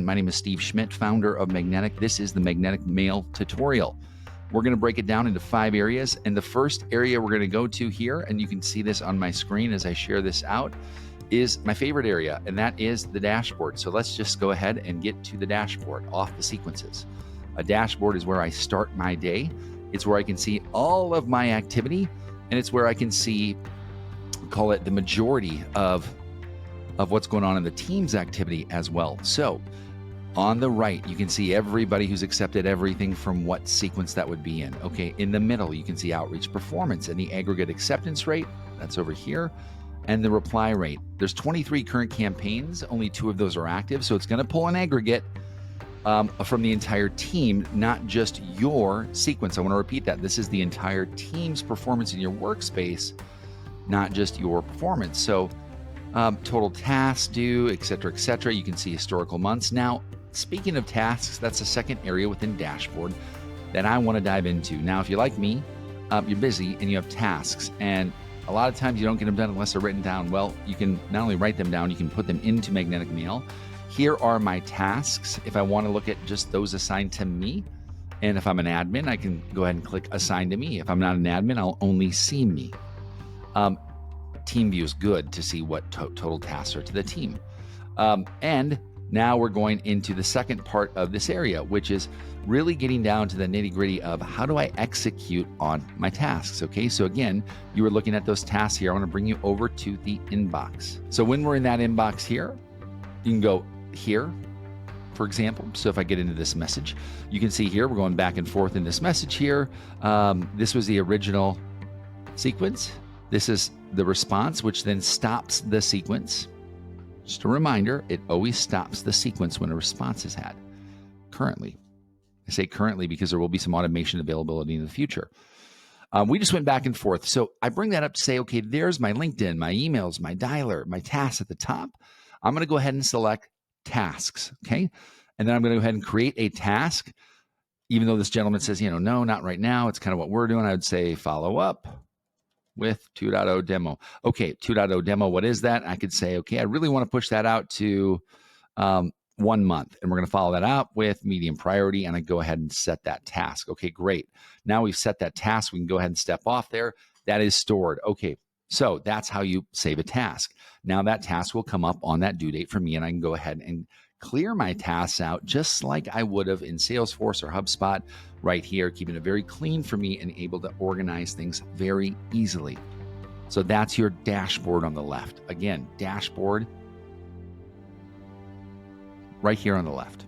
My name is Steve Schmidt, founder of Magnetic. This is the Magnetic Mail tutorial. We're going to break it down into 5 areas. And the first area we're going to go to here, and you can see this on my screen as I share this out, is my favorite area, and that is the dashboard. So let's just go ahead and get to the dashboard off the sequences. A dashboard is where I start my day. It's where I can see all of my activity, and it's where I can see, call it the majority of what's going on in the team's activity as well. So on the right, you can see everybody who's accepted everything from what sequence that would be in. Okay, in the middle, you can see outreach performance and the aggregate acceptance rate. That's over here. And the reply rate. There's 23 current campaigns. Only 2 of those are active. So it's going to pull an aggregate from the entire team, not just your sequence. I want to repeat that. This is the entire team's performance in your workspace, not just your performance. So total tasks due, et cetera, et cetera. You can see historical months. Now, speaking of tasks, that's the second area within dashboard that I want to dive into. Now, if you're like me, you're busy and you have tasks, and a lot of times you don't get them done unless they're written down. Well, you can not only write them down, you can put them into Magnetic Mail. Here are my tasks. If I want to look at just those assigned to me, and if I'm an admin, I can go ahead and click assign to me. If I'm not an admin, I'll only see me. Team view is good to see what total tasks are to the team. And now we're going into the second part of this area, which is really getting down to the nitty-gritty of how do I execute on my tasks. Okay, so again, you were looking at those tasks here. I want to bring you over to the inbox. So when we're in that inbox here, you can go here, for example. So if I get into this message, you can see here, we're going back and forth in this message here. This was the original sequence. This is the response, which then stops the sequence. Just a reminder, it always stops the sequence when a response is had. Currently. I say currently because there will be some automation availability in the future. We just went back and forth. So I bring that up to say, okay, there's my LinkedIn, my emails, my dialer, my tasks at the top. I'm going to go ahead and select tasks, okay? And then I'm going to go ahead and create a task. Even though this gentleman says, no, not right now. It's kind of what we're doing. I would say follow up with 2.0 demo. Okay, 2.0 demo, what is that? I could say, okay, I really want to push that out to 1 month. And we're going to follow that up with medium priority. And I go ahead and set that task. Okay, great. Now we've set that task. We can go ahead and step off there. That is stored. Okay, so that's how you save a task. Now that task will come up on that due date for me, and I can go ahead and clear my tasks out just like I would have in Salesforce or HubSpot right here, keeping it very clean for me and able to organize things very easily. So that's your dashboard on the left. Again, dashboard right here on the left.